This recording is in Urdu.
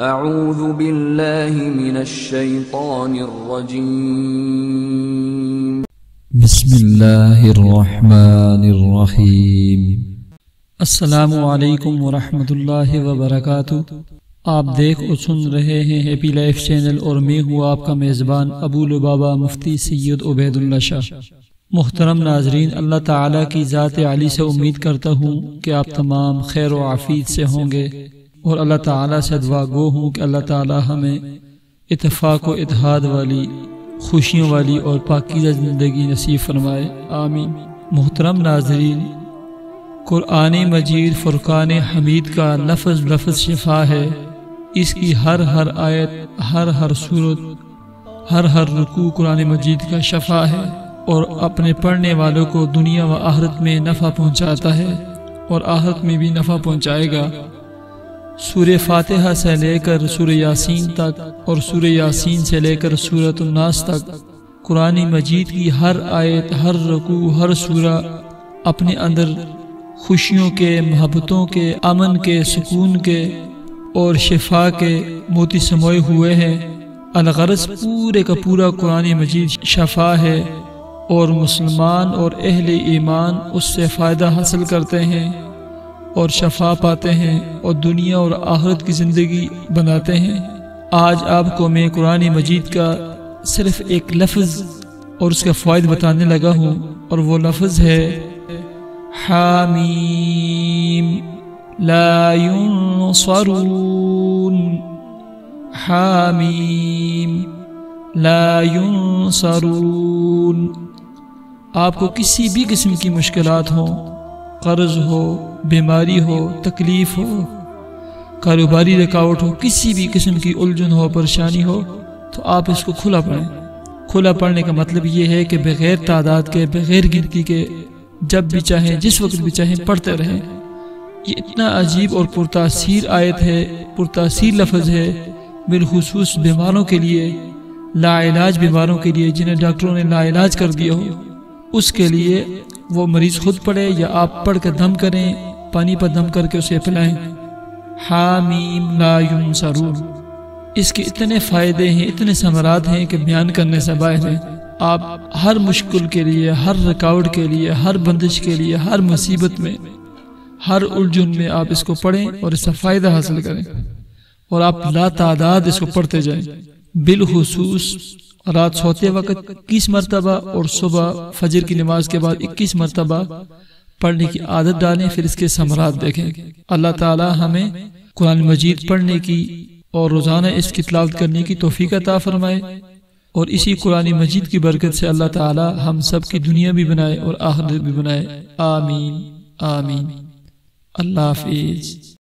اعوذ باللہ من الشیطان الرجیم بسم اللہ الرحمن الرحیم۔ السلام علیکم ورحمۃ اللہ وبرکاتہ۔ آپ دیکھ اور سن رہے ہیں ہیپی لائف چینل اور میں ہوں آپ کا میزبان ابو لبابہ مفتی سید عبید اللہ شاہ۔ محترم ناظرین، اللہ تعالیٰ کی ذات عالی سے امید کرتا ہوں کہ آپ تمام خیر و عافیت سے ہوں گے، اور اللہ تعالیٰ سے دعا گو ہوں کہ اللہ تعالیٰ ہمیں اتفاق و اتحاد والی، خوشیوں والی اور پاکیزہ زندگی نصیب فرمائے، آمین۔ محترم ناظرین، قرآن مجید فرقان حمید کا لفظ لفظ شفا ہے۔ اس کی ہر آیت، ہر صورت، ہر رکوع قرآن مجید کا شفا ہے، اور اپنے پڑھنے والوں کو دنیا و آخرت میں نفع پہنچاتا ہے، اور آخرت میں بھی نفع پہنچائے گا۔ سورہ فاتحہ سے لے کر سورہ یاسین تک، اور سورہ یاسین سے لے کر سورۃ الناس تک، قرآن مجید کی ہر آیت، ہر رکوع، ہر سورہ اپنے اندر خوشیوں کے، محبتوں کے، امن کے، سکون کے اور شفا کے موتی سموئے ہوئے ہیں۔ الغرض پورے کا پورا قرآن مجید شفا ہے، اور مسلمان اور اہل ایمان اس سے فائدہ حاصل کرتے ہیں اور شفا پاتے ہیں، اور دنیا اور آخرت کی زندگی بناتے ہیں۔ آج آپ کو میں قرآن مجید کا صرف ایک لفظ اور اس کا فوائد بتانے لگا ہوں، اور وہ لفظ ہے حامیم لا ینصرون۔ حامیم لا ینصرون۔ آپ کو کسی بھی قسم کی مشکلات ہوں، قرض ہو، بیماری ہو، تکلیف ہو، کاروباری رکاوٹ ہو، کسی بھی قسم کی الجھن ہو، پریشانی ہو، تو آپ اس کو کھلا پڑھیں۔ کھلا پڑھنے کا مطلب یہ ہے کہ بغیر تعداد کے، بغیر گنتی کے، جب بھی چاہیں، جس وقت بھی چاہیں پڑھتے رہیں۔ یہ اتنا عجیب اور پرتاثیر آیت ہے، پرتاثیر لفظ ہے، بالخصوص بیماروں کے لیے، لا علاج بیماروں کے لیے، جنہیں ڈاکٹروں نے لا علاج کر دیا ہو، اس کے لیے وہ مریض خود پڑھے یا آپ پڑھ کر دم کریں، پانی پر دم کر کے اسے پلائیں۔ حامیم لا ینصرون۔ اس کے اتنے فائدے ہیں، اتنے ثمرات ہیں کہ بیان کرنے سے باہر ہیں۔ آپ ہر مشکل کے لیے، ہر رکاوٹ کے لیے، ہر بندش کے لیے، ہر مصیبت میں، ہر الجھن میں آپ اس کو پڑھیں اور اس سے فائدہ حاصل کریں، اور آپ لا تعداد اس کو پڑھتے جائیں۔ بالخصوص رات سوتے وقت 21 مرتبہ، اور صبح فجر کی نماز کے بعد 21 مرتبہ پڑھنے کی عادت ڈالیں، پھر اس کے ثمرات دیکھیں۔ اللہ تعالی ہمیں قرآن مجید پڑھنے کی اور روزانہ اس کی تلاوت کرنے کی توفیق عطا فرمائے، اور اسی قرآن مجید کی برکت سے اللہ تعالی ہم سب کی دنیا بھی بنائے اور آخرت بھی بنائے، آمین آمین۔ اللہ حافظ۔